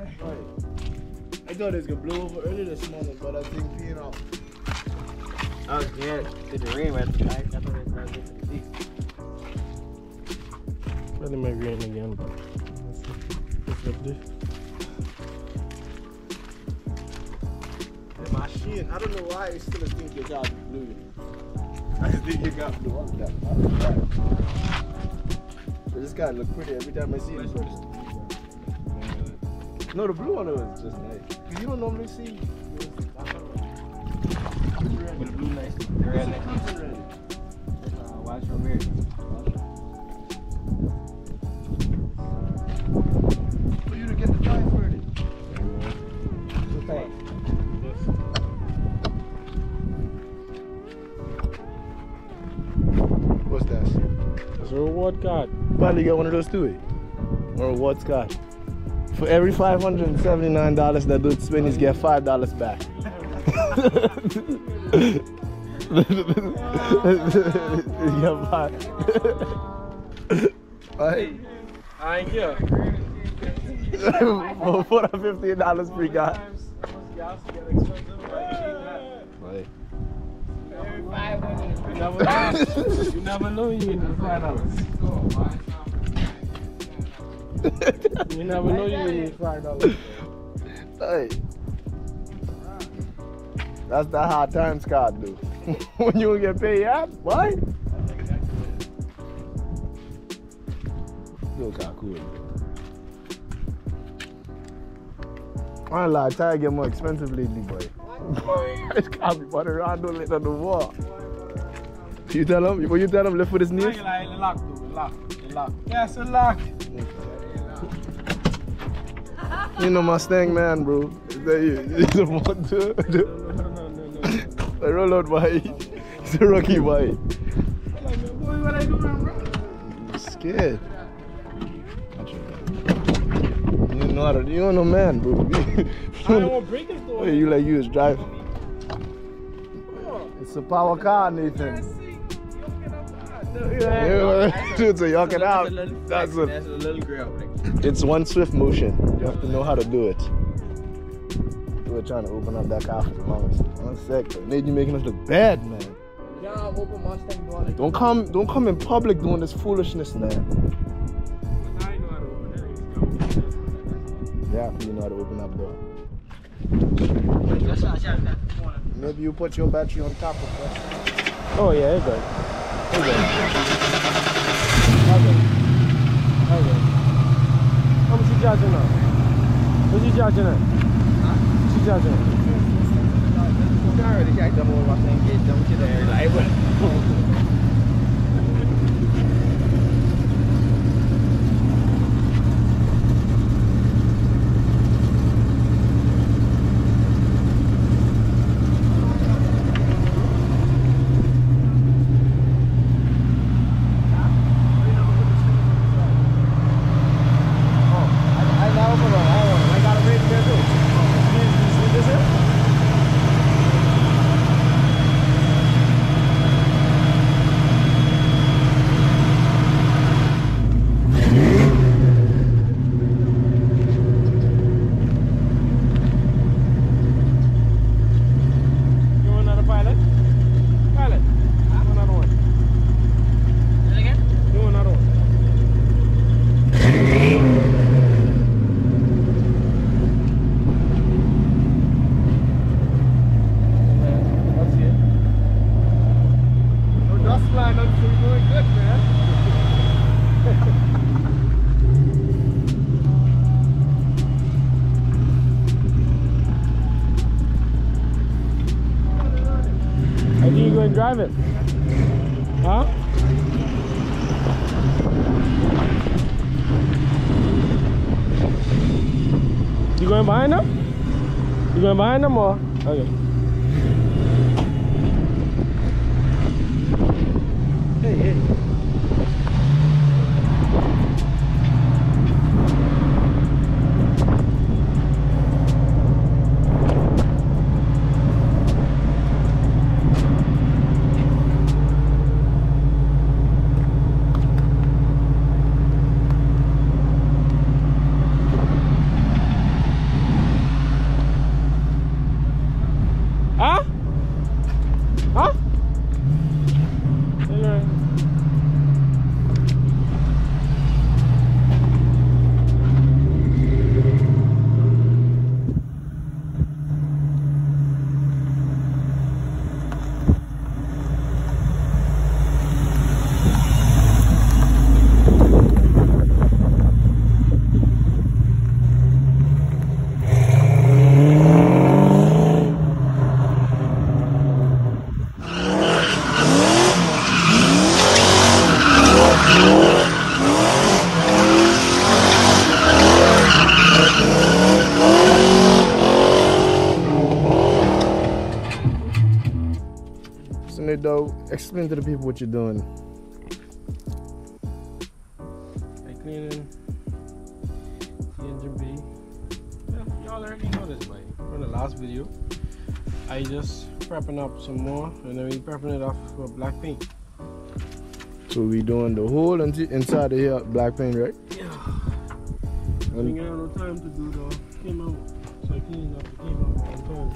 I thought it was gonna blow over early this morning, but I think peeing off. I was scared. Did the rain went tonight? I thought it was going to get the sea. Let me rain again, but let's look this. The machine, I don't know why I still think you got blue. I think you got blue on that. This guy look pretty every time I see him. No, the blue one was just nice. You don't normally see. With the blue nice. The red nice. Watch your mirror. For you to get the time for it. Okay. What's that? It's a reward card. Finally got one of those too, eh? Or a reward card. For every $579 that dude spend, he's get $5 back. Yeah, bye. Bye. I ain't here. For $15 free guy. Bye. You never know you need $5. You never know you need $5. Hey. That's the hard times card, dude. When you get paid, yeah, why? Still kind of cool. I ain't lie, tire get more expensive lately, boy. It's can't be running around doing it on the wall. You tell him? What you tell him? Lift with his knees? Lock, dude. Lock. Yes, a lock. You know Mustang man, bro. Is that you? He's a one too. No. A roll out bike. It's a rocky bike. What I do now, bro? I'm scared. You don't know man, bro. I don't want breakers though. You like you was driving. It's a power car, Nathan. It's a yuck it out. That's a little grill. It's one swift motion. You have to know how to do it. We're trying to open up that car for the longest. 1 sec. Nate, you making us look bad, man. Yeah, open Mustang door. Don't come in public doing this foolishness, man. I know how to open it. Yeah, you know how to open up door. Maybe you put your battery on top of that. Oh yeah, it's good. It's good. Okay. How much you charging now? What you charging at? What you charging at? You already jacked up over Mustang gate, don't you there? Like, Drive it. Huh? You going behind them? You going behind them or? Okay. Hey. So though, explain to the people what you're doing. I cleaning the engine bay. Yeah, y'all already know this, like from the last video. I just prepping up some more, and then we prepping it off for black paint. So we doing the whole inside of here black paint, right? Yeah. I didn't have no time to do the came out, so I cleaned up the came out on time.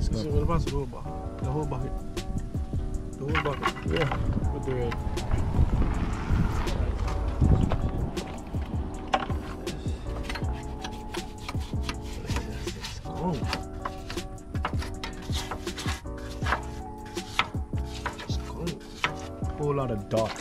So what about the whole bucket? The whole bucket. The whole bucket. Yeah. With the red. Whole lot of dark.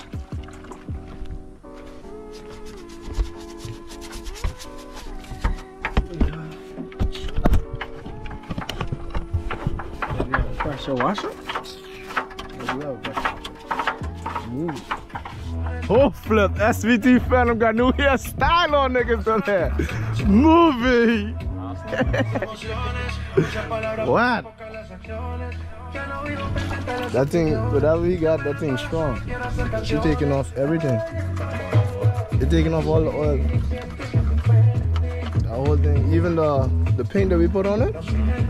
Pressure washer? Oh flip, SVT Phantom got new hairstyle on niggas on there. Movie. What? That thing, whatever he got, that thing's strong. She taking off everything. They're taking off all the oil. The whole thing, even the paint that we put on it,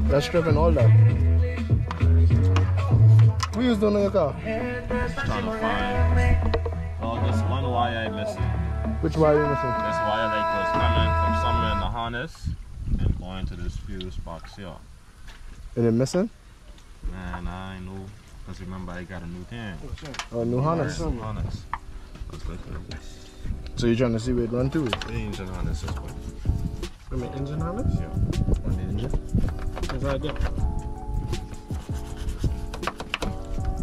that's stripping all that. What you was doing in your car? Trying to find. Oh, this one wire I missing. Which wire you missing? This wire like was coming from somewhere in the harness and going to this fuse box here. And it missing? Man, I know. Because remember, I got a new thing. Oh, new harness. Harness. So you're trying to see where it run to? The engine harness is what? I mean, engine harness? Yeah. On the engine. Is that there?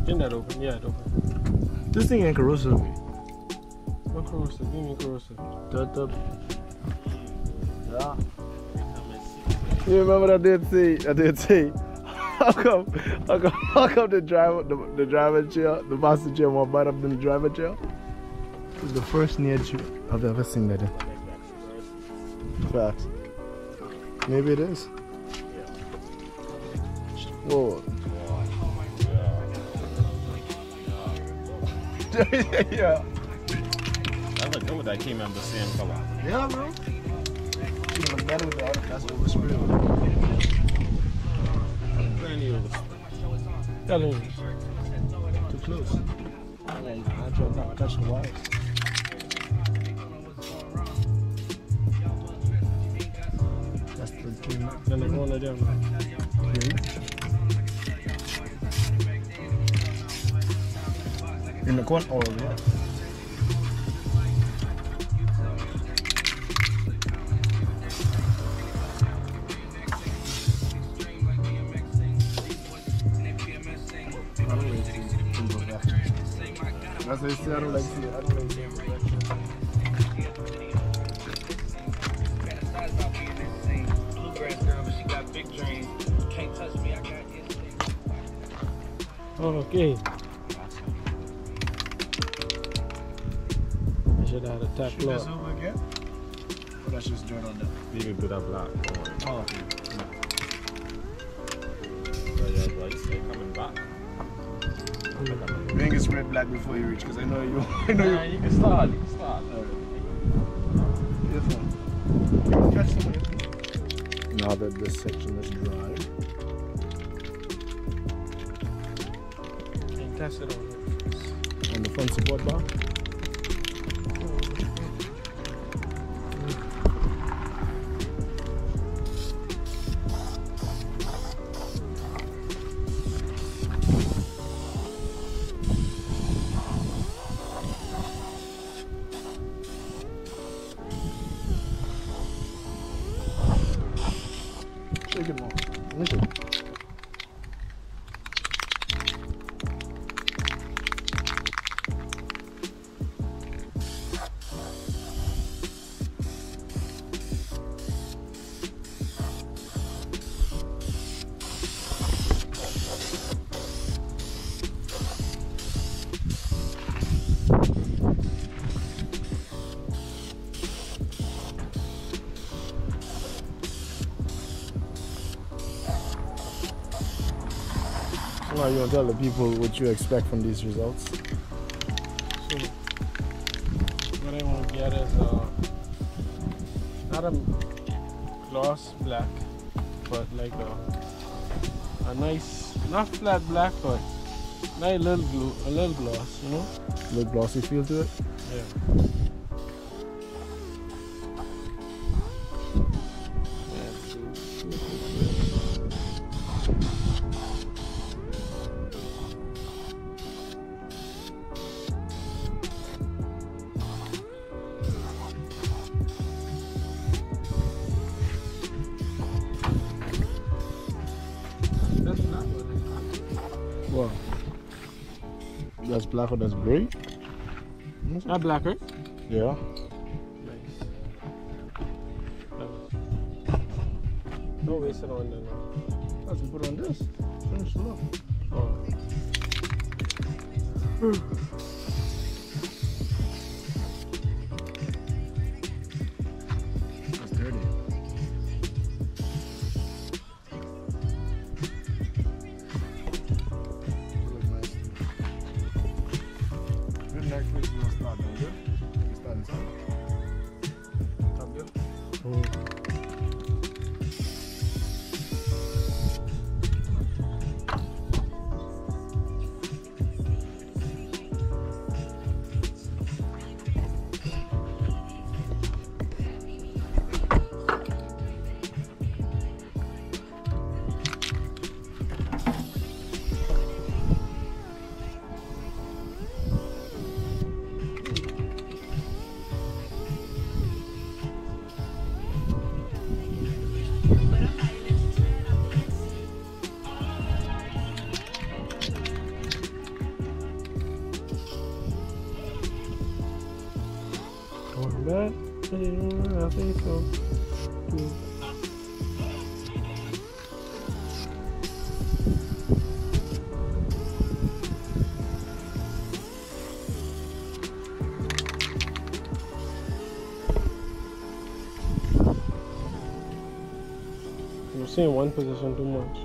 Isn't that open? Yeah, it's open. This thing ain't corrosive. What corrosive? Give me corrosive. Yeah. You remember I did say, how come the driver chair, the passenger chair more better than the driver chair? It's the first near chair I've ever seen that in. Facts. Maybe it is. Whoa. Yeah. That's a good that came in the same color. Yeah, bro. Even better with that. That's overspray. Plenty overspray. Tell him. Too close. I try not to touch the wires. That's the key. Then they're going to them. In the corner? Oh, yeah. That's what I say, I don't like seeing Bluegrass girl, but she got big dreams. Can't touch me, I got it. Okay. I should have a tap Shoot this lock. over again? Or that's just dirt on that? Leave it with a black. Oh, okay. So yeah, boys, they're coming back. Bring it red black before you reach, because I know you. Yeah, you can start. You can start. This one. Catch some. Now that this section is dry. And test it on it. On the front support bar. Shake it more. Let me see. Now you want to tell the people what you expect from these results? So, what I want to get is not a gloss black, but like a nice, not flat black, but nice a little gloss, you know? A little glossy feel to it? Yeah. Wow. That's black or that's gray? Not black, right? Yeah. Nice. Don't waste it on there now. Let's put on this. Finish it up. Oh. That's dirty. Look nice. Good next week we'll start down good. We start inside. Top good. Back? I think so. You're seeing one position too much.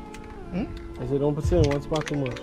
I said don't sit in one spot too much.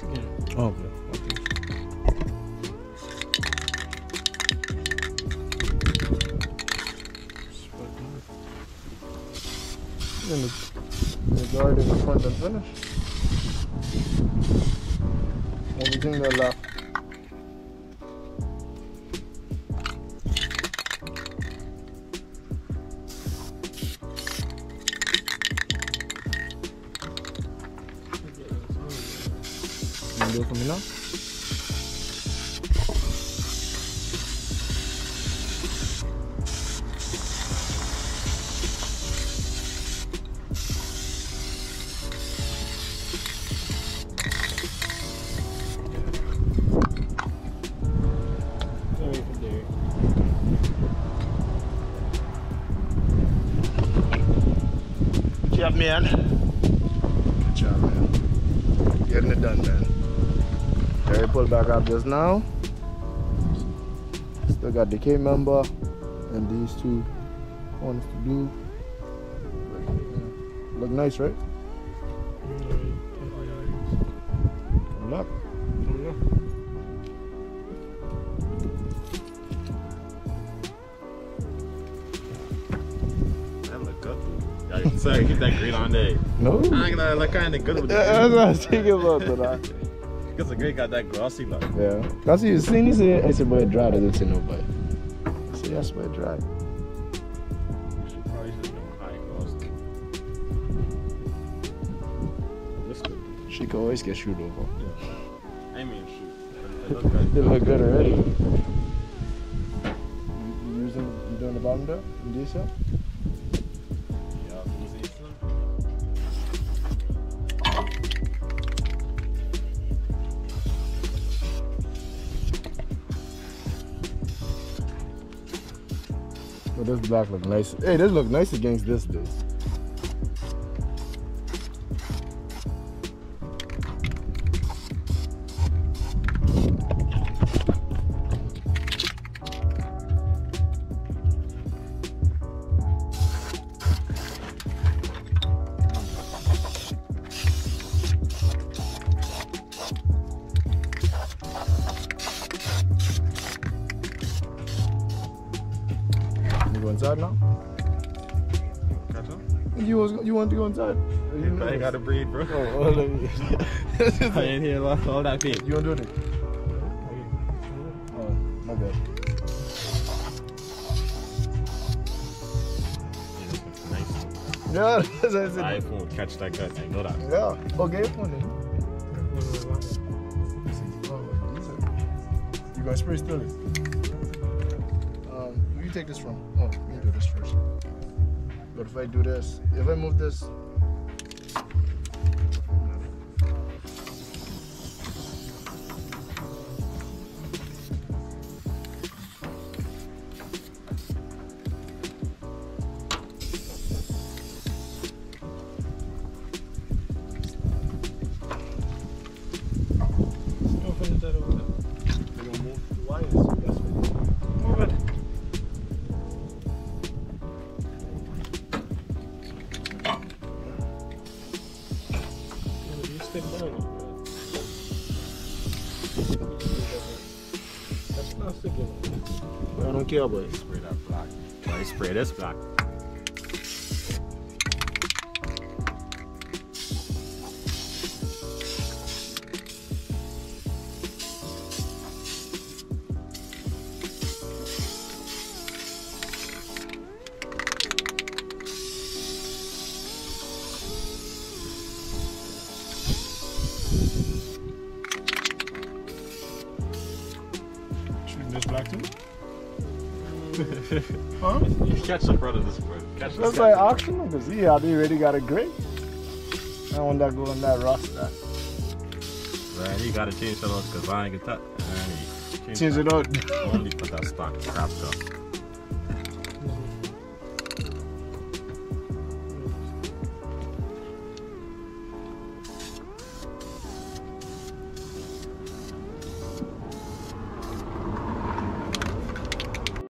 Again. Okay. And the guard is the front and finish. Everything that left. You do it for me now? Good job, man. Good job, man. Getting it done, man. Terry pulled back up just now. Still got the K member and these two ones to do. Look nice, right? Coming up. Sorry, keep that green on there. No? I ain't gonna look kind of good with That's that. what I was thinking about tonight. Because the green got that glossy look. Yeah. That's you seen he said I said boy dry, they didn't say nobody. I said yes boy dry. Should probably just go high gloss. This good. She can always get shoot over. Yeah. I mean shoot. It look good. They look good already. You doing the bottom there? You do so? Yeah, using some. Oh, this black look nice. Hey, this look nice against this. You go inside now? Catch up? You want to go inside? I ain't got to breathe, bro. Oh, let me. I ain't here all that pain. You want to do it? Oh, my bad. Yeah, that's what I said. iPhone, catch that gun. I know that. Yeah. Okay, phone then. You gonna spray still? Where you take this from? Oh, let me do this first. But if I do this, if I move this. That's plastic, you know. I don't care about it. Spray that black. Why spray this black? Shooting this black too? Huh? You catch the front of this bro. Catch the That's like auction because he already got a gray. I want that go on that roster. Right, you gotta change that out because I ain't get that. Change it out. Only put that stock crap up.